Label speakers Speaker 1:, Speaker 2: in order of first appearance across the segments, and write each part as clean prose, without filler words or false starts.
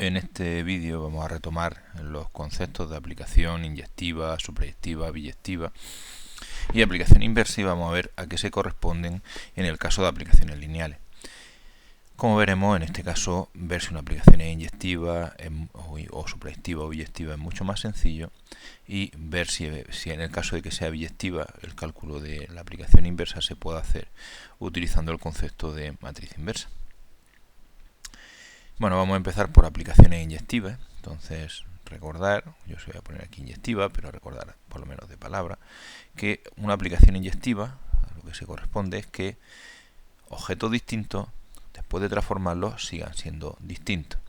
Speaker 1: En este vídeo vamos a retomar los conceptos de aplicación inyectiva, suprayectiva, biyectiva y aplicación inversa, y vamos a ver a qué se corresponden en el caso de aplicaciones lineales. Como veremos, en este caso, ver si una aplicación es inyectiva o suprayectiva o biyectiva es mucho más sencillo, y ver si en el caso de que sea biyectiva, el cálculo de la aplicación inversa se puede hacer utilizando el concepto de matriz inversa. Bueno, vamos a empezar por aplicaciones inyectivas. Entonces, recordar, yo se voy a poner aquí inyectiva, pero recordar por lo menos de palabra, que una aplicación inyectiva, a lo que se corresponde, es que objetos distintos, después de transformarlos, sigan siendo distintos.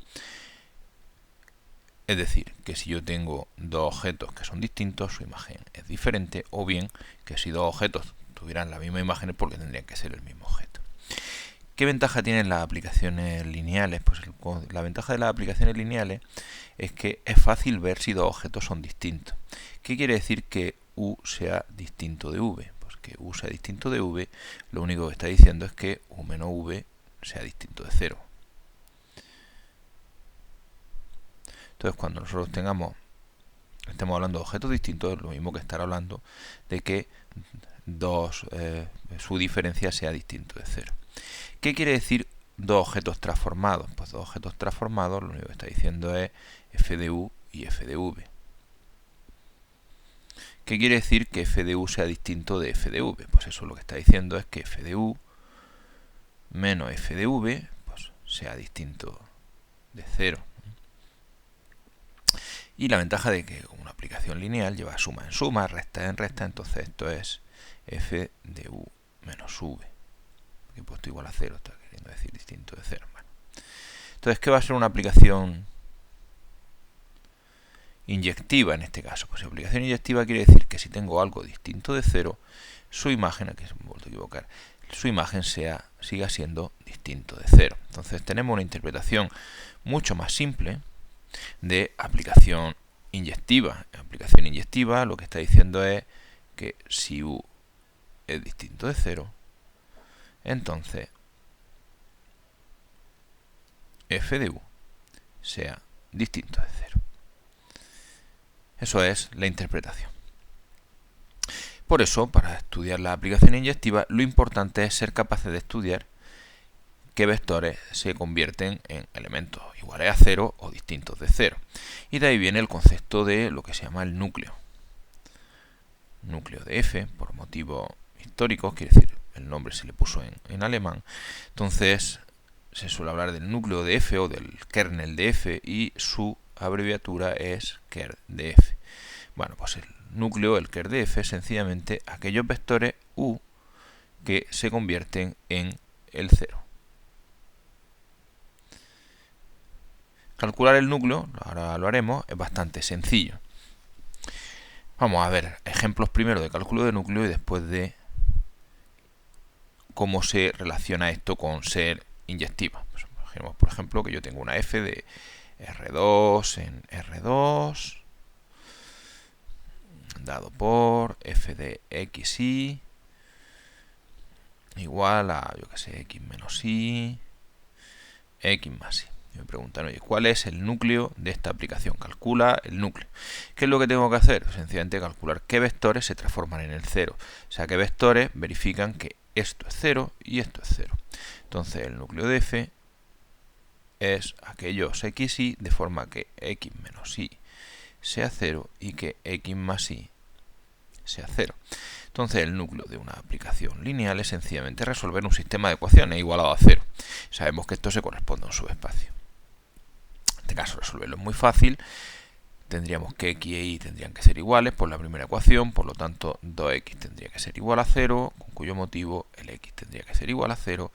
Speaker 1: Es decir, que si yo tengo dos objetos que son distintos, su imagen es diferente, o bien que si dos objetos tuvieran la misma imagen es porque tendrían que ser el mismo objeto. ¿Qué ventaja tienen las aplicaciones lineales? Pues la ventaja de las aplicaciones lineales es que es fácil ver si dos objetos son distintos. ¿Qué quiere decir que U sea distinto de V? Pues que U sea distinto de V, lo único que está diciendo es que U menos V sea distinto de 0. Entonces, cuando nosotros estemos hablando de objetos distintos, es lo mismo que estar hablando de que su diferencia sea distinto de 0. ¿Qué quiere decir dos objetos transformados? Pues dos objetos transformados lo único que está diciendo es f de u y f de v. ¿Qué quiere decir que f de u sea distinto de f de v? Pues eso lo que está diciendo es que f de u menos f de v pues sea distinto de 0. Y la ventaja de que una aplicación lineal lleva suma en suma, resta en resta, entonces esto es f de u menos v. Aquí he puesto igual a 0, está queriendo decir distinto de 0. Bueno. Entonces, ¿qué va a ser una aplicación inyectiva en este caso? Pues aplicación inyectiva quiere decir que si tengo algo distinto de 0, su imagen, aquí se me ha vuelto a equivocar, su imagen siga siendo distinto de 0. Entonces tenemos una interpretación mucho más simple de aplicación inyectiva. Aplicación inyectiva lo que está diciendo es que si u es distinto de 0, entonces f de u sea distinto de 0. Eso es la interpretación. Por eso, para estudiar la aplicación inyectiva, lo importante es ser capaces de estudiar qué vectores se convierten en elementos iguales a 0 o distintos de 0. Y de ahí viene el concepto de lo que se llama el núcleo. Núcleo de f, por motivos históricos, quiere decir, el nombre se le puso en alemán. Entonces, se suele hablar del núcleo de f o del kernel de f, y su abreviatura es ker de f. Bueno, pues el núcleo, el ker de f, es sencillamente aquellos vectores u que se convierten en el 0. Calcular el núcleo, ahora lo haremos, es bastante sencillo. Vamos a ver ejemplos primero de cálculo de núcleo y después de cómo se relaciona esto con ser inyectiva. Pues imaginemos, por ejemplo, que yo tengo una f de R2 en R2 dado por f de xy igual a, yo que sé, x menos y, x más y. Me preguntan, oye, ¿cuál es el núcleo de esta aplicación? Calcula el núcleo. ¿Qué es lo que tengo que hacer? Sencillamente calcular qué vectores se transforman en el 0. O sea, qué vectores verifican que esto es 0 y esto es 0. Entonces, el núcleo de f es aquellos xy de forma que x menos y sea 0 y que x más y sea 0. Entonces, el núcleo de una aplicación lineal es sencillamente resolver un sistema de ecuaciones igualado a 0. Sabemos que esto se corresponde a un subespacio. En este caso, resolverlo es muy fácil. Tendríamos que x e y tendrían que ser iguales por la primera ecuación, por lo tanto 2x tendría que ser igual a 0, con cuyo motivo el x tendría que ser igual a 0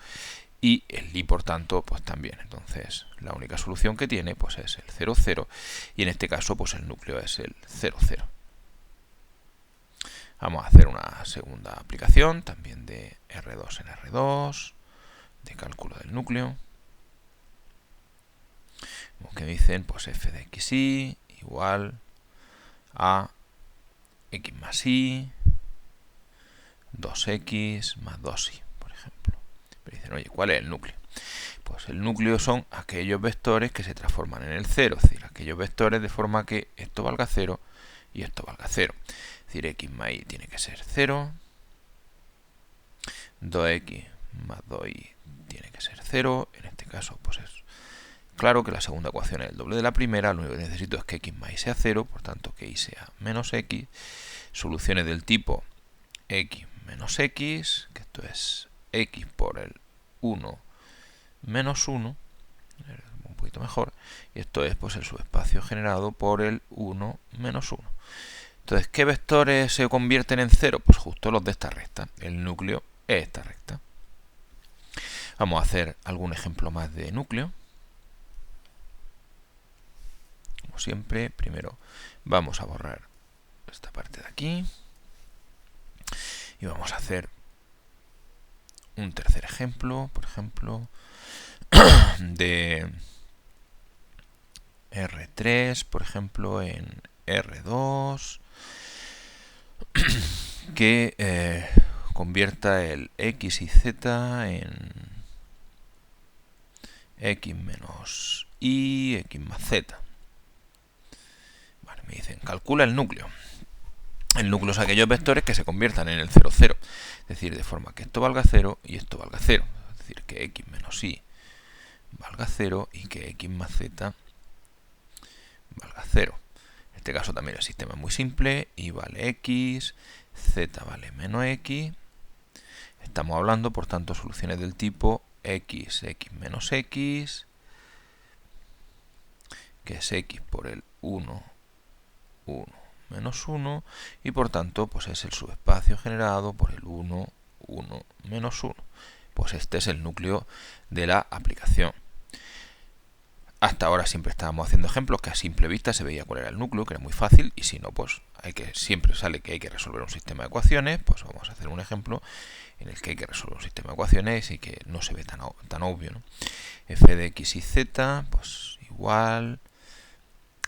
Speaker 1: y el y, por tanto, pues también. Entonces, la única solución que tiene pues es el 0, 0, y en este caso pues el núcleo es el 0, 0. Vamos a hacer una segunda aplicación, también de R2 en R2, de cálculo del núcleo. Como que dicen, pues f de xy igual a x más y 2x más 2y, por ejemplo. Pero dicen, oye, ¿cuál es el núcleo? Pues el núcleo son aquellos vectores que se transforman en el 0, es decir, aquellos vectores de forma que esto valga 0 y esto valga 0. Es decir, x más y tiene que ser 0, 2x más 2y tiene que ser 0, en este caso pues es claro que la segunda ecuación es el doble de la primera, lo único que necesito es que x más y sea 0, por tanto que y sea menos x, soluciones del tipo x menos x, que esto es x por el 1 menos 1, un poquito mejor, y esto es pues el subespacio generado por el 1 menos 1. Entonces, ¿qué vectores se convierten en 0? Pues justo los de esta recta. El núcleo es esta recta. Vamos a hacer algún ejemplo más de núcleo. Como siempre, primero vamos a borrar esta parte de aquí. Y vamos a hacer un tercer ejemplo, por ejemplo, de R3, por ejemplo, en R2, que convierta el x y z en x menos y, x más z. Vale, me dicen, calcula el núcleo. El núcleo es aquellos vectores que se conviertan en el 0, 0. Es decir, de forma que esto valga 0 y esto valga 0. Es decir, que x menos y valga 0 y que x más z valga 0. En este caso también el sistema es muy simple. Y vale x, z vale menos x. Estamos hablando, por tanto, soluciones del tipo x, x menos x, que es x por el 1, 1 menos 1, y por tanto pues es el subespacio generado por el 1, 1 menos 1. Pues este es el núcleo de la aplicación. Hasta ahora siempre estábamos haciendo ejemplos que a simple vista se veía cuál era el núcleo, que era muy fácil, y si no, pues siempre sale que hay que resolver un sistema de ecuaciones. Pues vamos a hacer un ejemplo en el que hay que resolver un sistema de ecuaciones y que no se ve tan obvio, ¿no? F de x y z, pues igual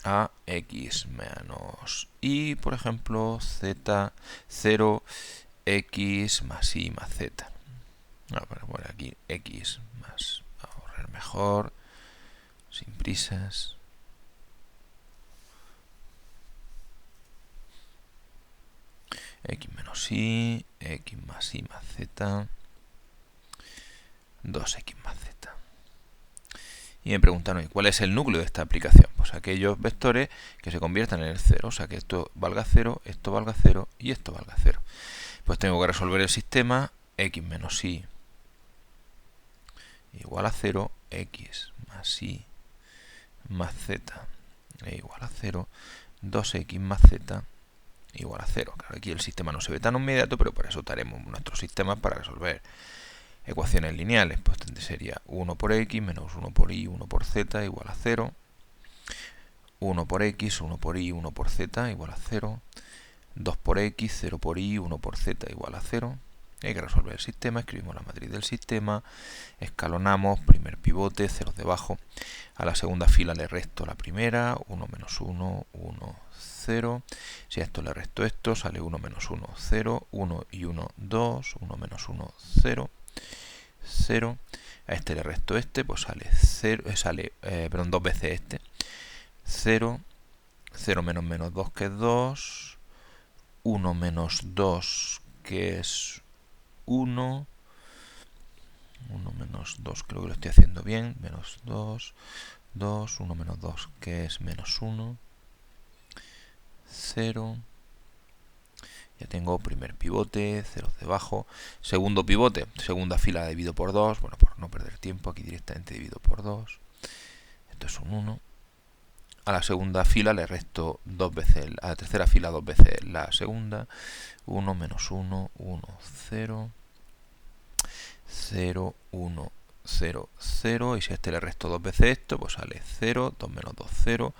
Speaker 1: a x menos y, por ejemplo, z 0, x más y más z. Vamos a poner aquí x más, a ahorrar mejor, sin prisas. X menos y, x más y más z, 2x más z. Y me preguntan, ¿cuál es el núcleo de esta aplicación? Pues aquellos vectores que se conviertan en el 0, o sea que esto valga 0, esto valga 0 y esto valga 0. Pues tengo que resolver el sistema x menos y igual a 0, x más y más z e igual a 0, 2x más z igual a 0. Claro, aquí el sistema no se ve tan inmediato, pero por eso usaremos nuestros sistemas para resolver ecuaciones lineales. Pues sería 1 por x menos 1 por y, 1 por z igual a 0. 1 por x, 1 por y, 1 por z igual a 0. 2 por x, 0 por y, 1 por z igual a 0. Hay que resolver el sistema, escribimos la matriz del sistema, escalonamos, primer pivote, ceros debajo. A la segunda fila le resto la primera, 1 menos 1, 1, 0. Si a esto le resto esto, sale 1 menos 1, 0, 1 y 1, 2, 1 menos 1, 0, 0. A este le resto este, pues sale 0, perdón, 2 veces este, 0, 0 menos menos 2 que es 2, 1 menos 2 que es 1, 1 menos 2, creo que lo estoy haciendo bien, menos 2, 2, 1 menos 2 que es menos 1, 0, ya tengo primer pivote, ceros debajo, segundo pivote, segunda fila divido por 2, bueno, por no perder tiempo, aquí directamente divido por 2, esto es un 1, a la segunda fila le resto 2 veces, a la tercera fila 2 veces la segunda, 1 menos 1, 1, 0, 0, 1, 0, 0, y si a este le resto 2 veces esto, pues sale 0, 2 menos 2, 0,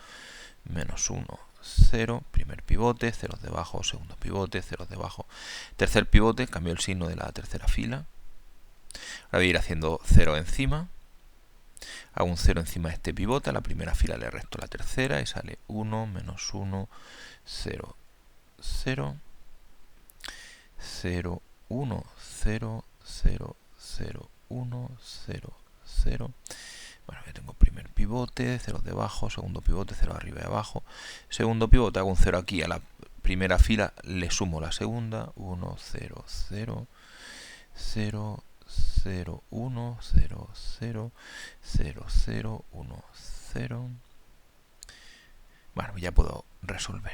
Speaker 1: menos 1, 0, primer pivote, ceros debajo, segundo pivote, ceros debajo, tercer pivote, cambio el signo de la tercera fila. Ahora voy a ir haciendo 0 encima, hago un 0 encima de este pivote, a la primera fila le resto la tercera y sale 1, menos 1, 0, 0, 0, 1, 0, 0, 0, 1, 0, 0. Bueno, ya tengo primer pivote, 0 debajo, segundo pivote, 0 arriba y abajo. Segundo pivote, hago un 0 aquí a la primera fila, le sumo la segunda. 1, 0, 0, 0, 0, 1, 0, 0, 0, 0, 1, 0. Bueno, ya puedo resolver.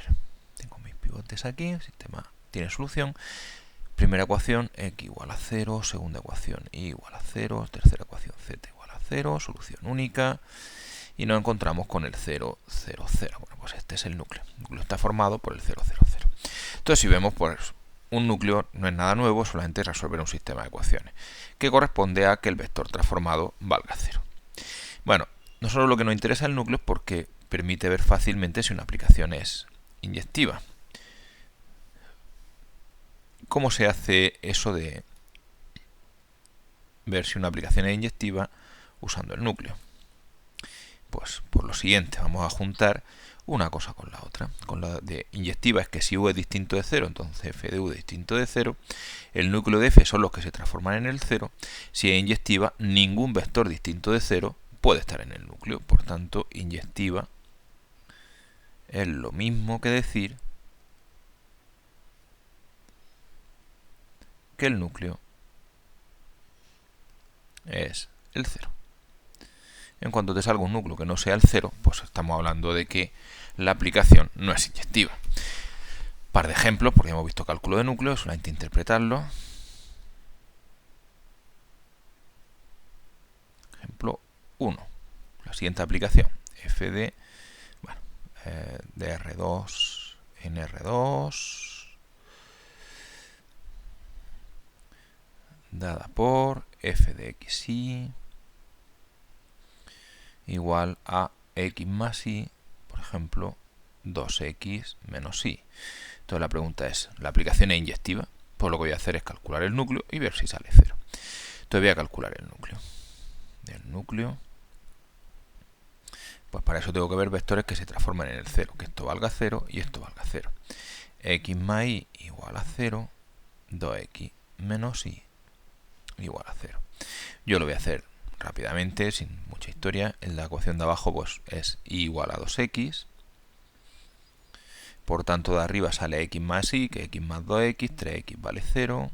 Speaker 1: Tengo mis pivotes aquí, el sistema tiene solución. Primera ecuación, x igual a 0, segunda ecuación, y igual a 0, tercera ecuación, z igual a 0, solución única, y nos encontramos con el 0, 0, 0. Bueno, pues este es el núcleo. El núcleo está formado por el 0, 0, 0. Entonces, si vemos, pues un núcleo no es nada nuevo, solamente resolver un sistema de ecuaciones, que corresponde a que el vector transformado valga 0. Bueno, nosotros lo que nos interesa el núcleo es porque permite ver fácilmente si una aplicación es inyectiva. ¿Cómo se hace eso de ver si una aplicación es inyectiva usando el núcleo? Pues por lo siguiente, vamos a juntar una cosa con la otra. Con la de inyectiva es que si u es distinto de 0, entonces f de u es distinto de 0. El núcleo de f son los que se transforman en el 0. Si es inyectiva, ningún vector distinto de 0 puede estar en el núcleo. Por tanto, inyectiva es lo mismo que decir que el núcleo es el 0. En cuanto te salga un núcleo que no sea el 0, pues estamos hablando de que la aplicación no es inyectiva. Par de ejemplos, porque hemos visto cálculo de núcleos, solamente interpretarlo. Ejemplo 1. La siguiente aplicación, f de R2 en R2, dada por f de xy igual a x más y, por ejemplo, 2x menos y. Entonces la pregunta es, ¿la aplicación es inyectiva? Pues lo que voy a hacer es calcular el núcleo y ver si sale 0. Entonces voy a calcular el núcleo. Del núcleo, pues para eso tengo que ver vectores que se transforman en el 0, que esto valga 0 y esto valga 0. X más y igual a 0, 2x menos y igual a 0. Yo lo voy a hacer rápidamente, sin mucha historia. En la ecuación de abajo pues es y igual a 2x. Por tanto, de arriba sale x más y, que x más 2x, 3x vale 0.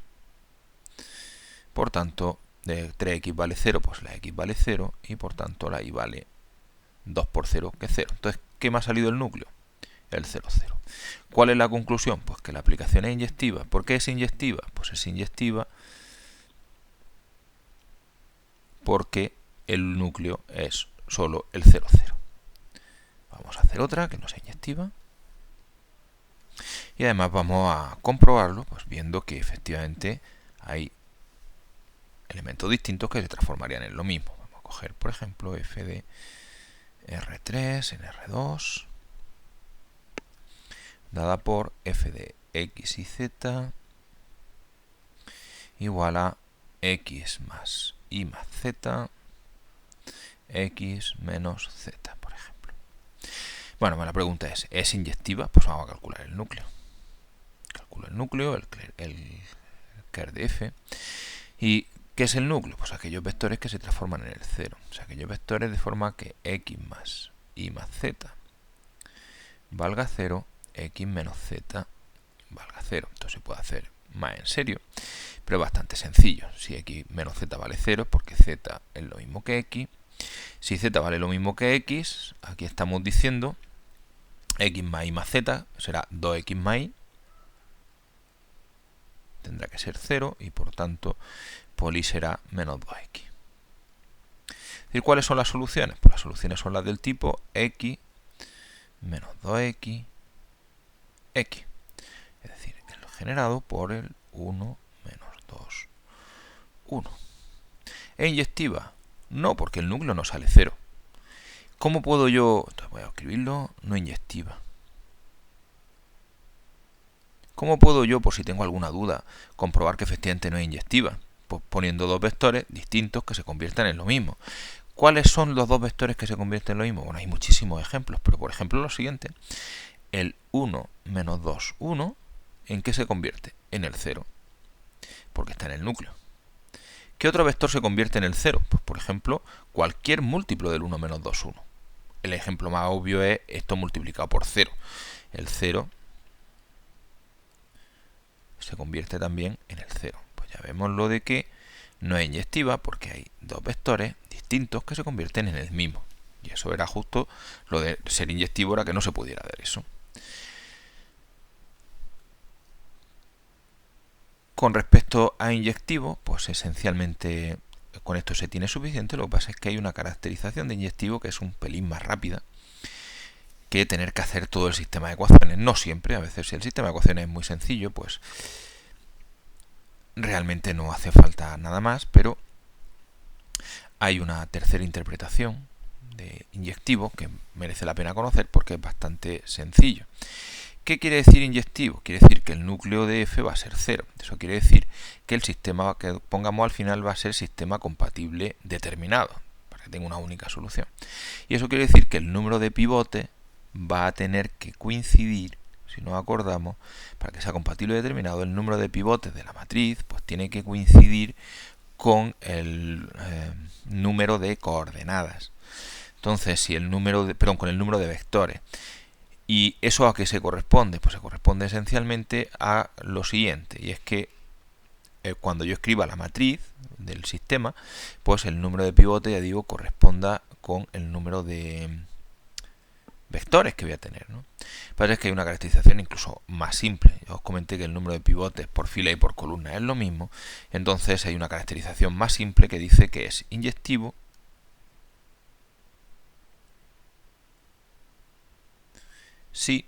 Speaker 1: Por tanto, de 3x vale 0, pues la x vale 0. Y por tanto, la y vale 2 por 0, que es 0. Entonces, ¿qué me ha salido el núcleo? El 0, 0. ¿Cuál es la conclusión? Pues que la aplicación es inyectiva. ¿Por qué es inyectiva? Pues es inyectiva porque el núcleo es solo el 0, 0. Vamos a hacer otra que no sea inyectiva. Y además vamos a comprobarlo, pues viendo que efectivamente hay elementos distintos que se transformarían en lo mismo. Vamos a coger, por ejemplo, f de R3 en R2, dada por f de x y z igual a x más y más z, x menos z, por ejemplo. Bueno, la pregunta ¿es inyectiva? Pues vamos a calcular el núcleo. Calculo el núcleo, el ker de f. ¿Y qué es el núcleo? Pues aquellos vectores que se transforman en el 0. O sea, aquellos vectores de forma que x más y más z valga 0, x menos z valga 0. Entonces se puede hacer más en serio, pero es bastante sencillo. Si x menos z vale 0, porque z es lo mismo que x. Si z vale lo mismo que x, aquí estamos diciendo x más y más z será 2x más y. Tendrá que ser 0 y por tanto poli será menos 2x. ¿Y cuáles son las soluciones? Pues las soluciones son las del tipo x menos 2x, x. Es decir, el generado por el 1 menos 2, 1. ¿Es inyectiva? No, porque el núcleo no sale 0. ¿Cómo puedo yo? Entonces voy a escribirlo, no inyectiva. ¿Cómo puedo yo, por si tengo alguna duda, comprobar que efectivamente no es inyectiva? Pues poniendo dos vectores distintos que se conviertan en lo mismo. ¿Cuáles son los dos vectores que se convierten en lo mismo? Bueno, hay muchísimos ejemplos, pero por ejemplo lo siguiente. El 1 menos 2, 1, ¿en qué se convierte? En el 0, porque está en el núcleo. ¿Qué otro vector se convierte en el 0? Pues por ejemplo, cualquier múltiplo del 1 menos 2, 1. El ejemplo más obvio es esto multiplicado por 0. El 0 se convierte también en el 0. Pues ya vemos lo de que no es inyectiva porque hay dos vectores distintos que se convierten en el mismo. Y eso era justo lo de ser inyectivo, era que no se pudiera dar eso. Con respecto a inyectivo, pues esencialmente con esto se tiene suficiente. Lo que pasa es que hay una caracterización de inyectivo que es un pelín más rápida que tener que hacer todo el sistema de ecuaciones. No siempre, a veces si el sistema de ecuaciones es muy sencillo, pues realmente no hace falta nada más, pero hay una tercera interpretación de inyectivo que merece la pena conocer porque es bastante sencillo. ¿Qué quiere decir inyectivo? Quiere decir que el núcleo de f va a ser 0. Eso quiere decir que el sistema que pongamos al final va a ser sistema compatible determinado, para que tenga una única solución. Y eso quiere decir que el número de pivotes va a tener que coincidir, si nos acordamos, para que sea compatible determinado, el número de pivotes de la matriz pues tiene que coincidir con el número de coordenadas. Entonces, si el número de, perdón, con el número de vectores. ¿Y eso a qué se corresponde? Pues se corresponde esencialmente a lo siguiente, y es que cuando yo escriba la matriz del sistema, pues el número de pivotes, ya digo, corresponda con el número de vectores que voy a tener, ¿no? Pero es que hay una caracterización incluso más simple. Ya os comenté que el número de pivotes por fila y por columna es lo mismo, entonces hay una caracterización más simple que dice que es inyectivo si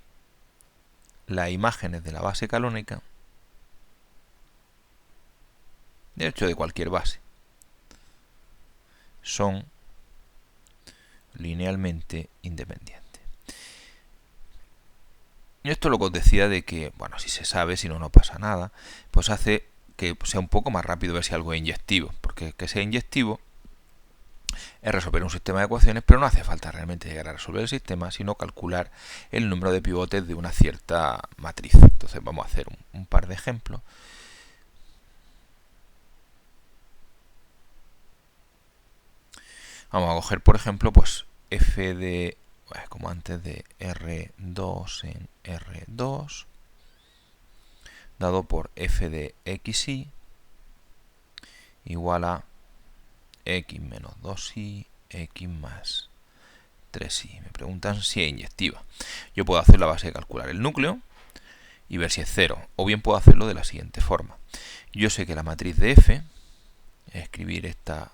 Speaker 1: las imágenes de la base canónica, de hecho de cualquier base, son linealmente independientes. Y esto es lo que os decía de que, bueno, si se sabe, si no, no pasa nada, pues hace que sea un poco más rápido ver si algo es inyectivo, porque que sea inyectivo es resolver un sistema de ecuaciones, pero no hace falta realmente llegar a resolver el sistema, sino calcular el número de pivotes de una cierta matriz. Entonces vamos a hacer un par de ejemplos. Vamos a coger, por ejemplo, pues f de, como antes, de R2 en R2, dado por f de xy igual a x menos 2y, x más 3y. Me preguntan si es inyectiva. Yo puedo hacer la base de calcular el núcleo y ver si es 0, o bien puedo hacerlo de la siguiente forma. Yo sé que la matriz de f, escribir estas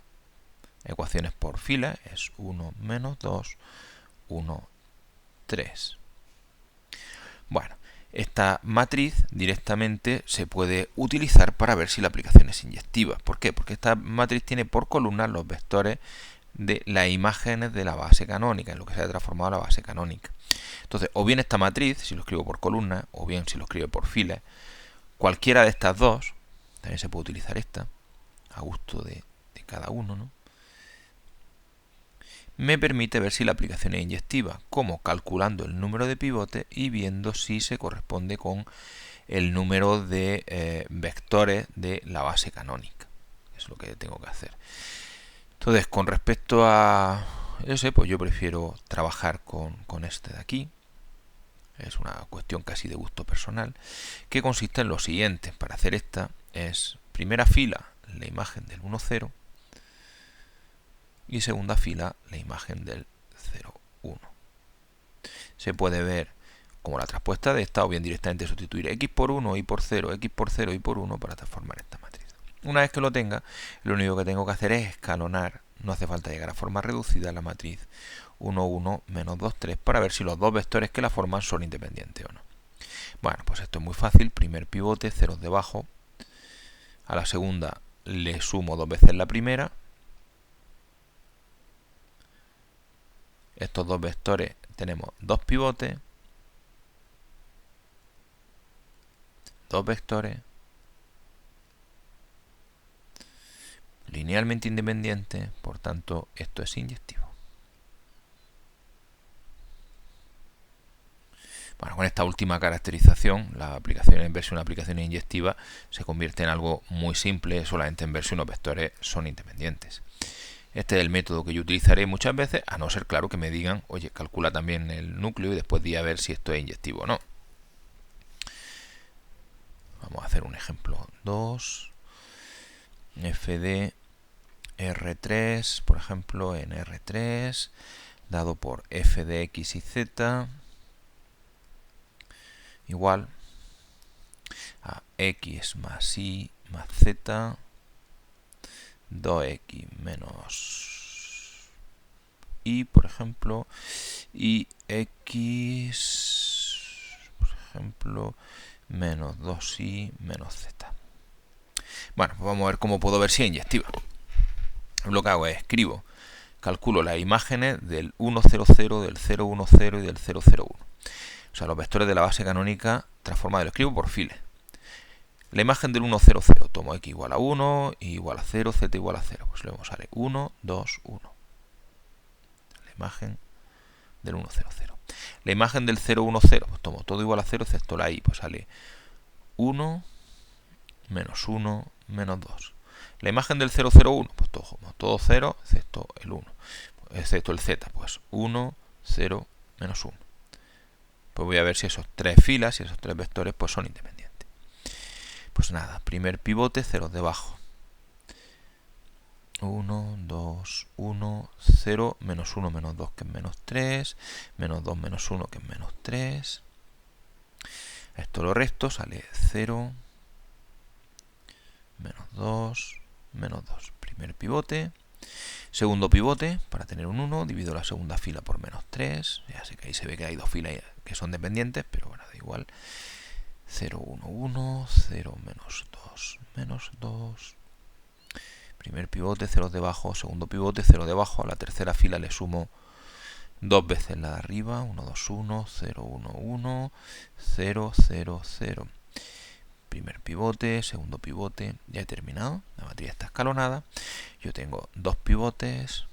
Speaker 1: ecuaciones por fila, es 1 menos 2, 1, 3. Bueno, esta matriz directamente se puede utilizar para ver si la aplicación es inyectiva. ¿Por qué? Porque esta matriz tiene por columna los vectores de las imágenes de la base canónica, en lo que se ha transformado la base canónica. Entonces, o bien esta matriz, si lo escribo por columna, o bien si lo escribo por filas, cualquiera de estas dos, también se puede utilizar esta, a gusto de cada uno, ¿no? Me permite ver si la aplicación es inyectiva, como calculando el número de pivotes y viendo si se corresponde con el número de vectores de la base canónica. Es lo que tengo que hacer. Entonces, con respecto a ese, pues yo prefiero trabajar con este de aquí. Es una cuestión casi de gusto personal, que consiste en lo siguiente. Para hacer esta es primera fila la imagen del 1, 0, y segunda fila la imagen del 0, 1. Se puede ver como la traspuesta de esta, o bien directamente sustituir x por 1, y por 0, x por 0, y por 1 para transformar esta matriz. Una vez que lo tenga, lo único que tengo que hacer es escalonar, no hace falta llegar a forma reducida, la matriz 1, 1, menos 2, 3, para ver si los dos vectores que la forman son independientes o no. Bueno, pues esto es muy fácil. Primer pivote, ceros debajo. A la segunda le sumo dos veces la primera. Estos dos vectores tenemos dos pivotes, dos vectores linealmente independientes, por tanto esto es inyectivo. Bueno, con esta última caracterización, la aplicación en versión aplicación inyectiva se convierte en algo muy simple, solamente en versión los vectores son independientes. Este es el método que yo utilizaré muchas veces, a no ser, claro, que me digan, oye, calcula también el núcleo y después di a ver si esto es inyectivo o no. Vamos a hacer un ejemplo 2. F de R3, por ejemplo, en R3, dado por f de x y z, igual a x más y más z, 2x menos y, por ejemplo, y x, por ejemplo, menos 2y menos z. Bueno, pues vamos a ver cómo puedo ver si es inyectiva. Lo que hago es escribo, calculo las imágenes del 1, 0, 0, del 0, 1, 0 y del 0, 0, 1. O sea, los vectores de la base canónica transformados, lo escribo por files. La imagen del 1, 0, 0, tomo x igual a 1, y igual a 0, z igual a 0. Pues luego sale 1, 2, 1. La imagen del 1, 0, 0. La imagen del 0, 1, 0, pues tomo todo igual a 0 excepto la y, pues sale 1, menos 1, menos 2. La imagen del 0, 0, 1, pues todo 0 excepto el 1, excepto el z, pues 1, 0, menos 1. Pues voy a ver si esos tres filas y esos tres vectores pues son independientes. Pues nada, primer pivote, ceros debajo. 1, 2, 1, 0, menos 1, menos 2, que es menos 3, menos 2, menos 1, que es menos 3. Esto lo resto, sale 0, menos 2, menos 2. Primer pivote. Segundo pivote, para tener un 1, divido la segunda fila por menos 3. Ya sé que ahí se ve que hay dos filas que son dependientes, pero bueno, da igual. 0, 1, 1, 0, menos 2, menos 2. Primer pivote, 0 debajo, segundo pivote, 0 debajo. A la tercera fila le sumo dos veces la de arriba. 1, 2, 1, 0, 1, 1, 0, 0, 0. Primer pivote, segundo pivote, ya he terminado. La matriz está escalonada. Yo tengo dos pivotes,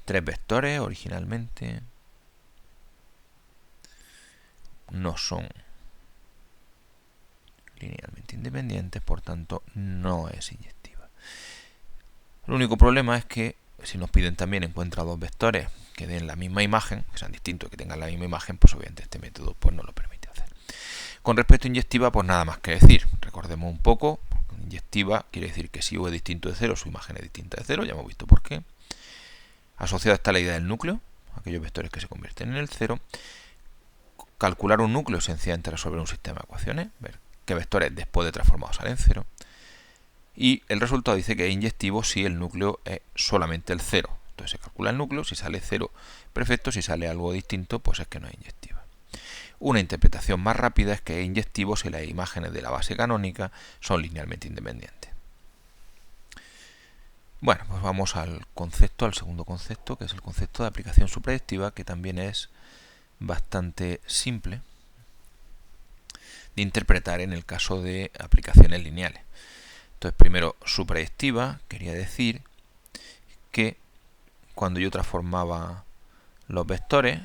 Speaker 1: tres vectores originalmente. No son linealmente independientes, por tanto no es inyectiva. El único problema es que si nos piden también encuentra dos vectores que den la misma imagen, que sean distintos, que tengan la misma imagen, pues obviamente este método pues no lo permite hacer. Con respecto a inyectiva, pues nada más que decir. Recordemos un poco, inyectiva quiere decir que si u es distinto de 0, su imagen es distinta de 0, ya hemos visto por qué. Asociada está la idea del núcleo, aquellos vectores que se convierten en el 0. Calcular un núcleo sencillamente resolver un sistema de ecuaciones, ver qué vectores después de transformados salen 0. Y el resultado dice que es inyectivo si el núcleo es solamente el 0. Entonces se calcula el núcleo, si sale 0, perfecto, si sale algo distinto, pues es que no es inyectiva. Una interpretación más rápida es que es inyectivo si las imágenes de la base canónica son linealmente independientes. Bueno, pues vamos al concepto, al segundo concepto, que es el concepto de aplicación supraestiva, que también es bastante simple de interpretar en el caso de aplicaciones lineales. Entonces, primero, supraestiva quería decir que cuando yo transformaba los vectores,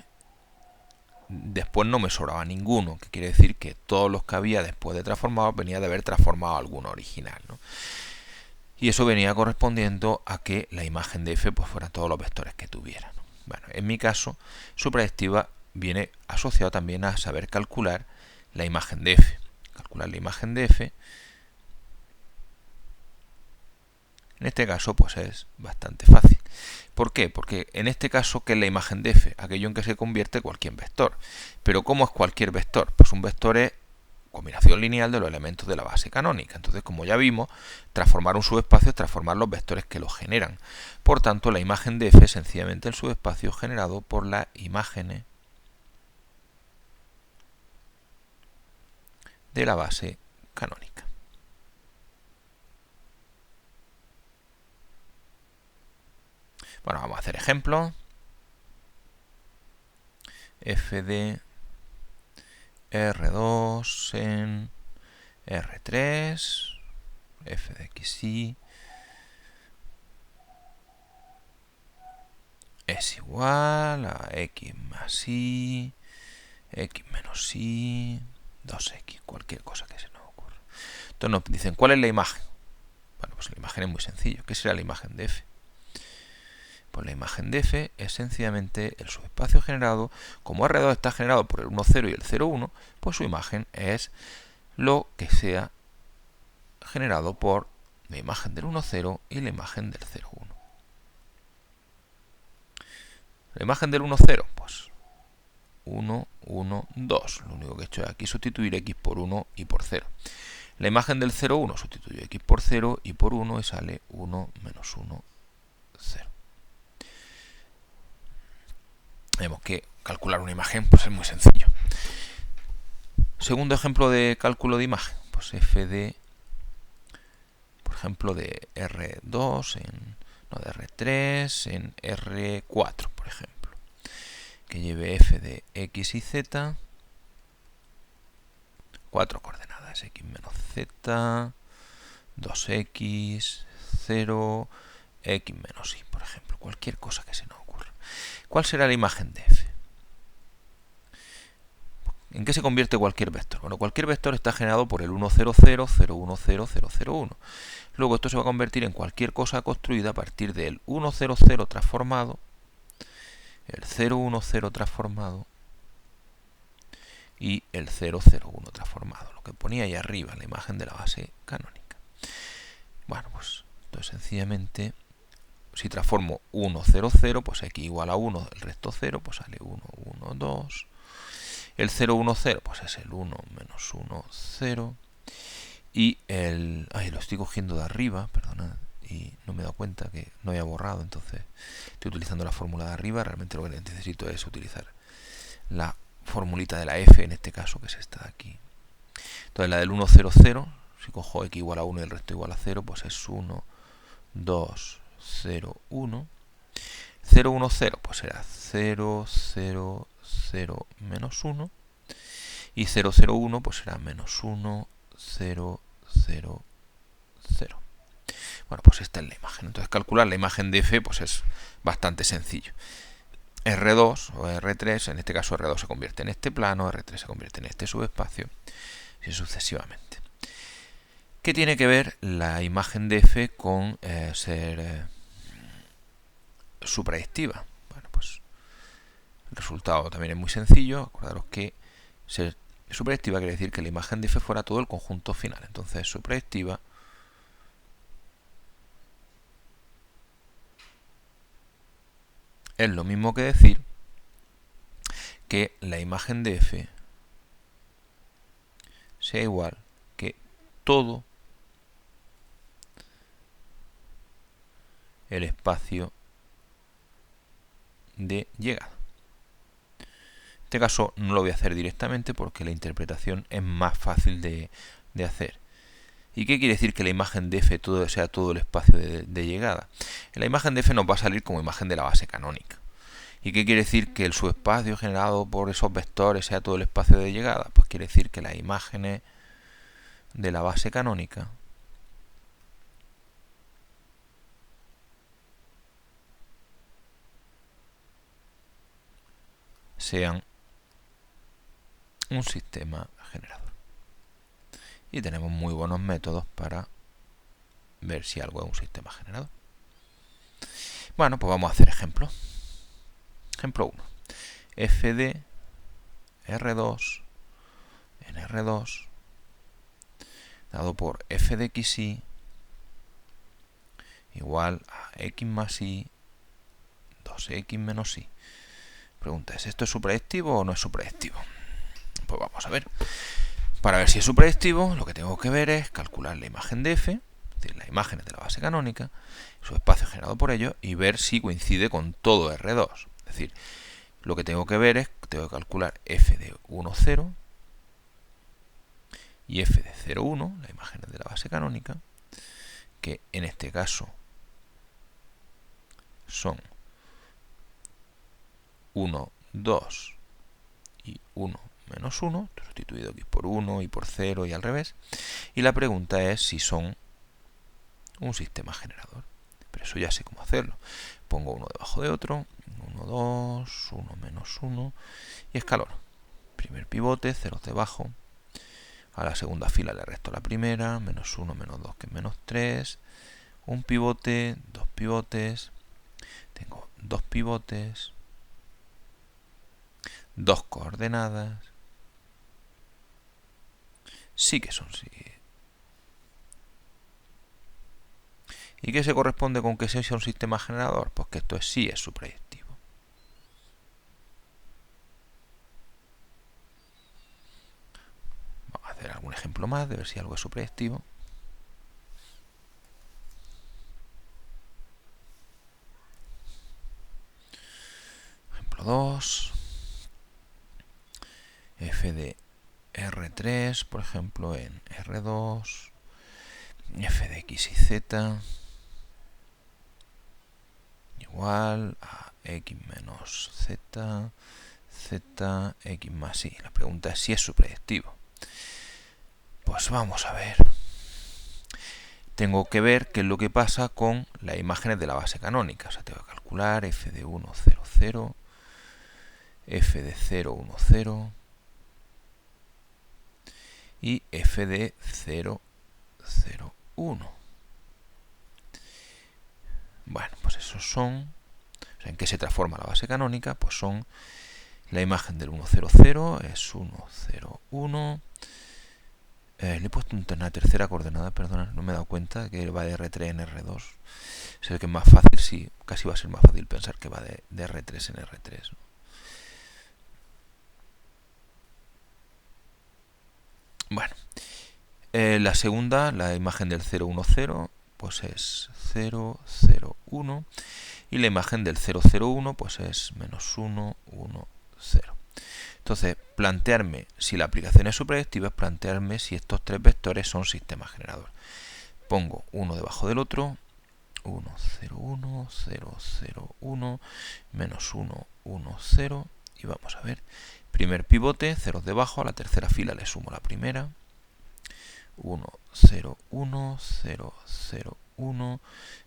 Speaker 1: después no me sobraba ninguno, que quiere decir que todos los que había después de transformados venía de haber transformado alguno original, ¿no? Y eso venía correspondiendo a que la imagen de f pues fueran todos los vectores que tuviera, ¿no? Bueno, en mi caso, supraestiva viene asociado también a saber calcular la imagen de f. Calcular la imagen de f, en este caso, pues es bastante fácil. ¿Por qué? Porque en este caso, ¿qué es la imagen de f? Aquello en que se convierte cualquier vector. Pero ¿cómo es cualquier vector? Pues un vector es combinación lineal de los elementos de la base canónica. Entonces, como ya vimos, transformar un subespacio es transformar los vectores que lo generan. Por tanto, la imagen de f es sencillamente el subespacio generado por las imágenes de la base canónica. Bueno, vamos a hacer ejemplos. F de R2 en R3, f de xy es es igual a x más y, x menos y, 2x, cualquier cosa que se nos ocurra. Entonces nos dicen, ¿cuál es la imagen? Bueno, pues la imagen es muy sencillo. ¿Qué será la imagen de f? Pues la imagen de f es sencillamente el subespacio generado. Como R2 está generado por el 1, 0 y el 0, 1, pues su imagen es lo que sea generado por la imagen del 1, 0 y la imagen del 0, 1. La imagen del 1, 0, pues 1, 1, 2. Lo único que he hecho es aquí sustituir x por 1 y por 0. La imagen del 0, 1 sustituyo x por 0 y por 1 y sale 1 menos 1, 0. Vemos que calcular una imagen pues es muy sencillo. Segundo ejemplo de cálculo de imagen, pues f de, por ejemplo, de R2 de R3 en R4, por ejemplo, que lleve f de x y z, 4 coordenadas, x menos z, 2x, 0, x menos y, por ejemplo, cualquier cosa que se nos ocurra. ¿Cuál será la imagen de f? ¿En qué se convierte cualquier vector? Bueno, cualquier vector está generado por el 1, 0, 0, 0, 1, 0, 0, 0, 1. Luego esto se va a convertir en cualquier cosa construida a partir del 1, 0, 0 transformado, el 0, 1, 0 transformado y el 0, 0, 1 transformado. Lo que ponía ahí arriba, la imagen de la base canónica. Bueno, pues entonces sencillamente, si transformo 1, 0, 0, pues x igual a 1, el resto 0, pues sale 1, 1, 2. El 0, 1, 0, pues es el 1 menos 1, 0. Y el... Ay, lo estoy cogiendo de arriba, perdonad, y no me he dado cuenta que no había borrado, entonces estoy utilizando la fórmula de arriba. Realmente lo que necesito es utilizar la formulita de la f, en este caso, que es esta de aquí. Entonces la del 1, 0, 0, si cojo x igual a 1 y el resto igual a 0, pues es 1, 2, 0, 1. 0, 1, 0, pues será 0, 0, 0, menos 1. Y 0, 0, 1, pues será menos 1, 0, 0, 0. Bueno, pues esta es la imagen. Entonces calcular la imagen de f pues es bastante sencillo. R2 o R3, en este caso R2 se convierte en este plano, R3 se convierte en este subespacio, y sucesivamente. ¿Qué tiene que ver la imagen de f con ser supraestiva? Bueno, pues el resultado también es muy sencillo. Acordaros que ser supraestiva quiere decir que la imagen de f fuera todo el conjunto final. Entonces supraestiva es lo mismo que decir que la imagen de f sea igual que todo el espacio de llegada. En este caso no lo voy a hacer directamente porque la interpretación es más fácil de hacer. ¿Y qué quiere decir que la imagen de f sea todo el espacio de llegada? La imagen de f nos va a salir como imagen de la base canónica. ¿Y qué quiere decir que el subespacio generado por esos vectores sea todo el espacio de llegada? Pues quiere decir que las imágenes de la base canónica sean un sistema generador. Y tenemos muy buenos métodos para ver si algo es un sistema generador. Bueno, pues vamos a hacer ejemplos. Ejemplo 1. f de R2 en R2 dado por f de xy igual a x más y 2x menos y. Pregunta, ¿es esto supraestivo o no es supraestivo? Pues vamos a ver. Para ver si es supraestivo, lo que tengo que ver es calcular la imagen de f, es decir, las imágenes de la base canónica, su espacio generado por ello, y ver si coincide con todo R2. Es decir, lo que tengo que ver es que tengo que calcular f de 1, 0 y f de 0, 1, las imágenes de la base canónica, que en este caso son 1, 2 y 1 menos 1, sustituido x por 1 y por 0 y al revés. Y la pregunta es si son un sistema generador. Pero eso ya sé cómo hacerlo. Pongo uno debajo de otro, 1, 1, 2, 1, menos 1 y escalón. Primer pivote, ceros debajo. A la segunda fila le resto la primera, menos 1, menos 2, que es menos 3. Un pivote, dos pivotes. Tengo dos pivotes, dos coordenadas. Sí que son sí. ¿Y qué se corresponde con que sea un sistema generador? Pues que esto sí es suprayectivo. Vamos a hacer algún ejemplo más de ver si algo es suprayectivo. Ejemplo 2. F de R3, por ejemplo, en R2. F de X y Z igual a X menos Z, Z, X más Y. La pregunta es si es suprayectivo. Pues vamos a ver. Tengo que ver qué es lo que pasa con las imágenes de la base canónica. O sea, tengo que calcular F de 1, 0, 0, F de 0, 1, 0 y F de 0, 0, 1. Bueno, pues esos son... O sea, ¿en qué se transforma la base canónica? Pues son la imagen del 1, 0, 0, es 1, 0, 1. Le he puesto una tercera coordenada, perdona, no me he dado cuenta que va de R3 en R2. Es el que es más fácil, sí, casi va a ser más fácil pensar que va de R3 en R3, ¿no? Bueno, la segunda, la imagen del 0, 1, 0, pues es 0, 0, 1. Y la imagen del 0, 0, 1, pues es menos 1, 1, 0. Entonces, plantearme si la aplicación es suprayectiva es plantearme si estos tres vectores son sistemas generador. Pongo uno debajo del otro, 1, 0, 1, 0, 0, 1, menos 1, 1, 0. Y vamos a ver, primer pivote, ceros debajo, a la tercera fila le sumo la primera. 1, 0, 1, 0, 0, 1,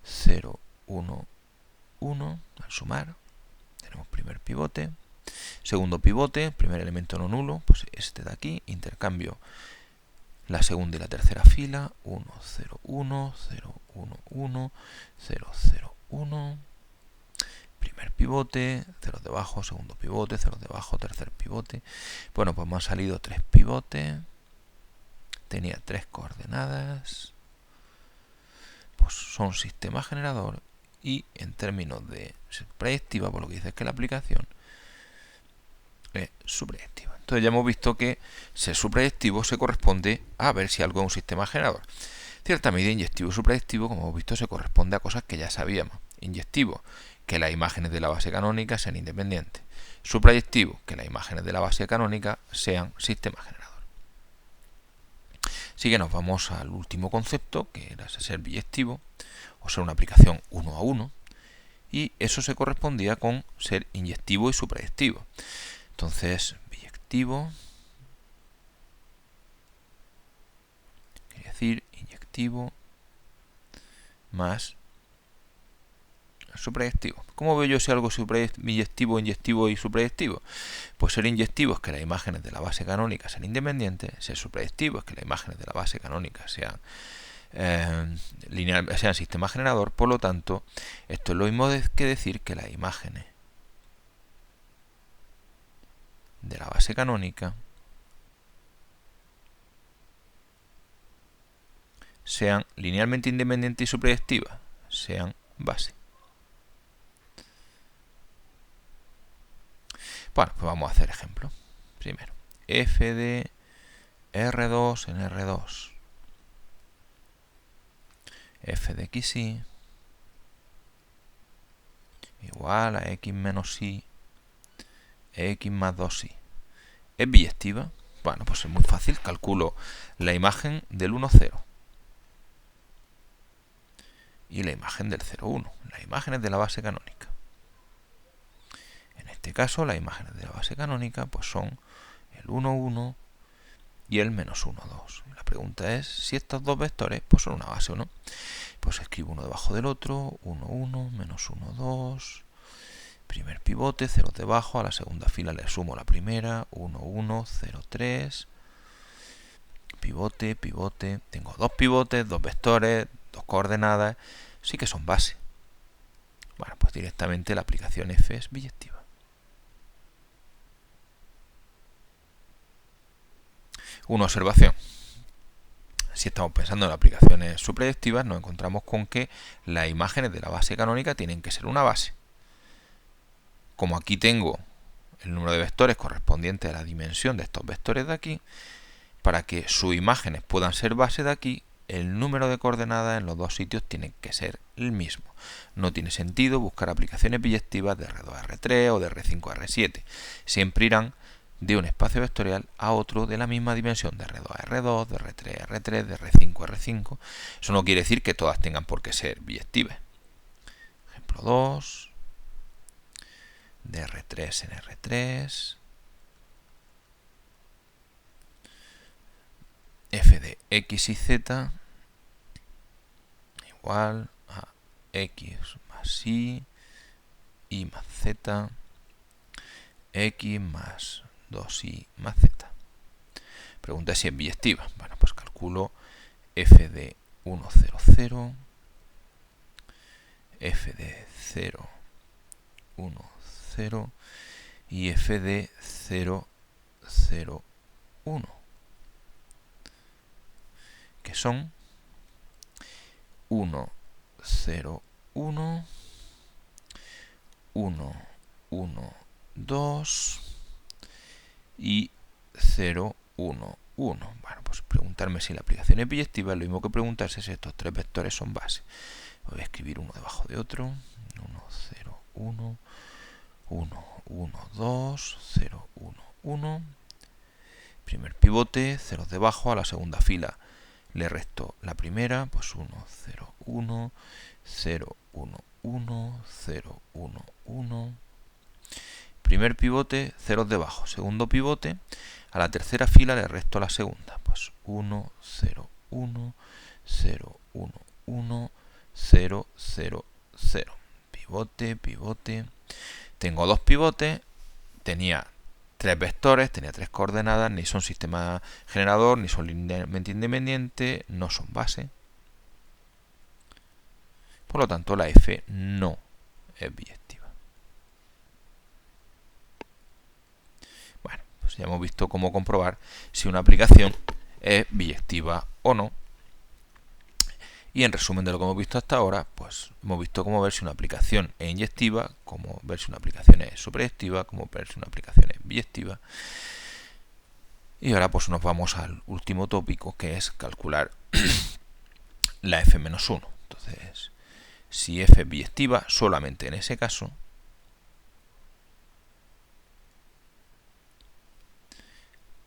Speaker 1: 0, 1, 1. Al sumar, tenemos primer pivote. Segundo pivote, primer elemento no nulo, pues este de aquí, intercambio la segunda y la tercera fila, 1, 0, 1, 0, 1, 1, 0, 0, 1, primer pivote, ceros debajo, segundo pivote, ceros debajo, tercer pivote. Bueno, pues me han salido tres pivotes, tenía tres coordenadas, pues son sistema generador y en términos de suprayectiva, por lo que dice es que la aplicación es suprayectiva. Entonces ya hemos visto que ser suprayectivo se corresponde a ver si algo es un sistema generador. Cierta medida inyectivo y suprayectivo, como hemos visto, se corresponde a cosas que ya sabíamos. Inyectivo, que las imágenes de la base canónica sean independientes. Suprayectivo, que las imágenes de la base canónica sean sistema generador. Así que nos vamos al último concepto, que era ser biyectivo, o ser una aplicación uno a uno, y eso se correspondía con ser inyectivo y suprayectivo. Entonces, biyectivo quiere decir inyectivo más suprayectivo. ¿Cómo veo yo si algo es biyectivo, inyectivo y suprayectivo? Pues ser inyectivo es que las imágenes de la base canónica sean independientes, ser suprayectivo es que las imágenes de la base canónica sean sean sistema generador. Por lo tanto, esto es lo mismo que decir que las imágenes de la base canónica sean linealmente independientes y suprayectivas, sean base. Bueno, pues vamos a hacer ejemplo. Primero, f de R2 en R2, f de xy igual a x menos y, x más 2y. ¿Es biyectiva? Bueno, pues es muy fácil. Calculo la imagen del 1, 0 y la imagen del 0, 1. Las imágenes de la base canónica. En este caso, las imágenes de la base canónica pues son el 1, 1 y el menos 1, 2. La pregunta es si estos dos vectores pues son una base o no. Pues escribo uno debajo del otro, 1, 1, menos 1, 2, Primer pivote, ceros debajo, a la segunda fila le sumo la primera, 1, 1, 0, 3. Pivote, pivote. Tengo dos pivotes, dos vectores, dos coordenadas. Sí que son base. Bueno, pues directamente la aplicación F es biyectiva. Una observación. Si estamos pensando en aplicaciones subproyectivas, nos encontramos con que las imágenes de la base canónica tienen que ser una base. Como aquí tengo el número de vectores correspondiente a la dimensión de estos vectores de aquí, para que sus imágenes puedan ser base de aquí, el número de coordenadas en los dos sitios tiene que ser el mismo. No tiene sentido buscar aplicaciones biyectivas de R2 a R3 o de R5 a R7. Siempre irán de un espacio vectorial a otro de la misma dimensión, de R2 a R2, de R3 a R3, de R5 a R5. Eso no quiere decir que todas tengan por qué ser biyectivas. Ejemplo 2, de R3 en R3, f de x y z igual a x más y más z, x más 2y más z. Pregunta si es biyectiva. Bueno, pues calculo f de 1, 0, 0, f de 0, 1, 0 y f de 0, 0, 1, que son 1, 0, 1, 1, 1, 2 y 0, 1, 1. Bueno, pues preguntarme si la aplicación es biyectiva es lo mismo que preguntarse si estos tres vectores son base. Voy a escribir uno debajo de otro. 1, 0, 1, 1, 1, 2, 0, 1, 1. Primer pivote, ceros debajo, a la segunda fila le resto la primera, pues 1, 0, 1, 0, 1, 1, 0, 1, 1. Primer pivote, ceros debajo. Segundo pivote, a la tercera fila le resto la segunda, pues 1, 0, 1, 0, 1, 1, 0, 0, 0. Pivote, pivote. Tengo dos pivotes, tenía tres vectores, tenía tres coordenadas, ni son sistema generador, ni son linealmente independientes, no son base. Por lo tanto, la F no es biyectiva. Bueno, pues ya hemos visto cómo comprobar si una aplicación es biyectiva o no. Y en resumen de lo que hemos visto hasta ahora, pues hemos visto cómo ver si una aplicación es inyectiva, cómo ver si una aplicación es subproyectiva, cómo ver si una aplicación es biyectiva. Y ahora pues nos vamos al último tópico, que es calcular la f-1. Entonces, si f es biyectiva, solamente en ese caso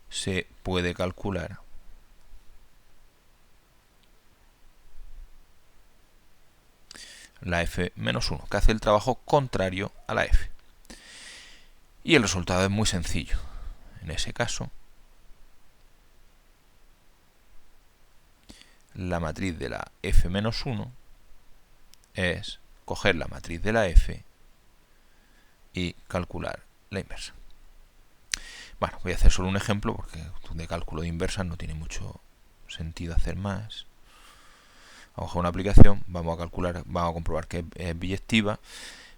Speaker 1: se puede calcular la f-1, que hace el trabajo contrario a la f. Y el resultado es muy sencillo. En ese caso, la matriz de la f-1 es coger la matriz de la f y calcular la inversa. Bueno, voy a hacer solo un ejemplo porque de cálculo de inversas no tiene mucho sentido hacer más. Vamos a coger una aplicación, vamos a comprobar que es biyectiva,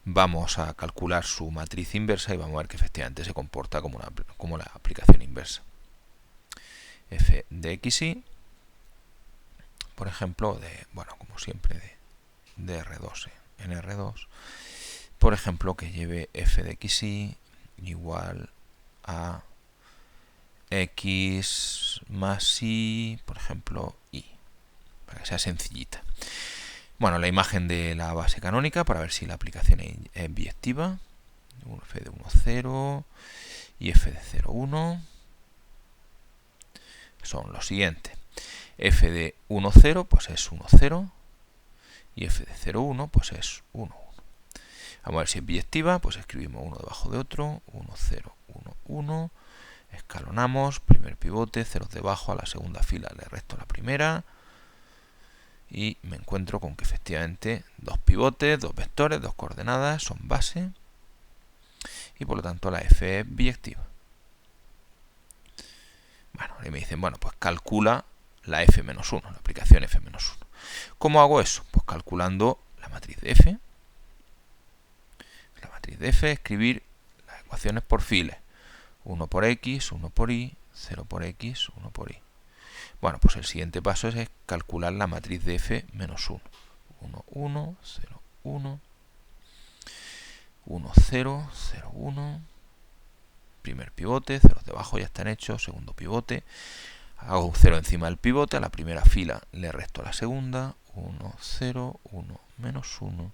Speaker 1: vamos a calcular su matriz inversa y vamos a ver que efectivamente se comporta como la aplicación inversa. F de xy, por ejemplo, como siempre, de R2 en R2, por ejemplo, que lleve f de xy igual a x más y, por ejemplo, y, para que sea sencillita. Bueno, la imagen de la base canónica para ver si la aplicación es biyectiva. F de 1, 0 y f de 0, 1 son los siguientes. F de 1, 0 pues es 1, 0 y f de 0, 1 pues es 1, 1. Vamos a ver si es biyectiva, pues escribimos uno debajo de otro, 1, 0, 1, 1. Escalonamos, primer pivote, ceros debajo, a la segunda fila le resto la primera. Y me encuentro con que efectivamente dos pivotes, dos vectores, dos coordenadas son base. y por lo tanto la f es biyectiva. Bueno, y me dicen, bueno, pues calcula la f-1, la aplicación f-1. ¿Cómo hago eso? Pues calculando la matriz de f. La matriz de f, escribir las ecuaciones por files. 1 por x, 1 por y, 0 por x, 1 por y. Bueno, pues el siguiente paso es calcular la matriz de f-1. 1, 1, 0, 1, 1, 0, 0, 1. Primer pivote, ceros debajo ya están hechos. Segundo pivote. Hago un 0 encima del pivote. A la primera fila le resto la segunda. 1, 0, 1, menos 1.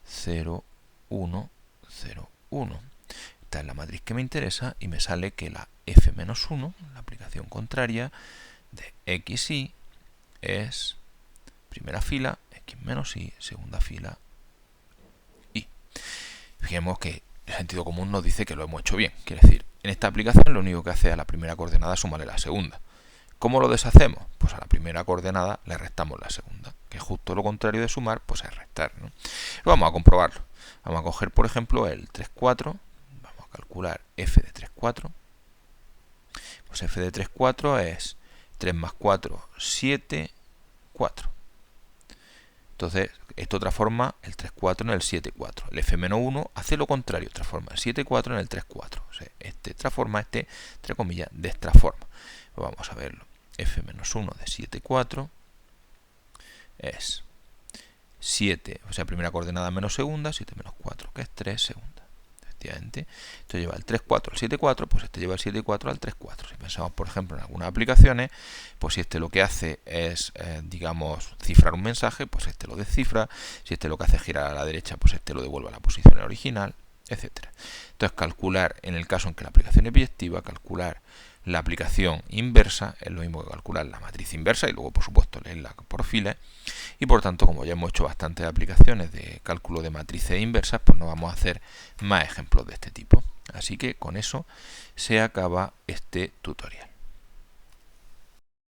Speaker 1: 0, 1, 0, 1. Esta es la matriz que me interesa y me sale que la f-1, la aplicación contraria de x, y, es primera fila, x menos y, segunda fila, y. Fijemos que el sentido común nos dice que lo hemos hecho bien. Quiere decir, en esta aplicación lo único que hace a la primera coordenada es sumarle la segunda. ¿Cómo lo deshacemos? Pues a la primera coordenada le restamos la segunda, que es justo lo contrario de sumar, pues es restar, ¿no? Vamos a comprobarlo. Vamos a coger, por ejemplo, el 3, 4. Vamos a calcular f de 3, 4. Pues f de 3, 4 es 3 más 4, 7, 4. Entonces, esto transforma el 3, 4 en el 7, 4. El f-1 hace lo contrario, transforma el 7, 4 en el 3, 4. O sea, transforma entre comillas, de esta forma. Pues vamos a verlo. f-1 de 7, 4 es 7, o sea, primera coordenada menos segunda, 7 menos 4, que es 3 segunda. Efectivamente, esto lleva el 3, 4 al 7, 4, pues este lleva el 7, 4 al 3, 4. Si pensamos, por ejemplo, en algunas aplicaciones, pues si este lo que hace es, digamos, cifrar un mensaje, pues este lo descifra. Si este lo que hace es girar a la derecha, pues este lo devuelve a la posición original, etcétera. Entonces, calcular, en el caso en que la aplicación es biyectiva, calcular la aplicación inversa es lo mismo que calcular la matriz inversa y luego, por supuesto, leerla por filas. Y por tanto, como ya hemos hecho bastantes aplicaciones de cálculo de matrices inversas, pues no vamos a hacer más ejemplos de este tipo. Así que con eso se acaba este tutorial.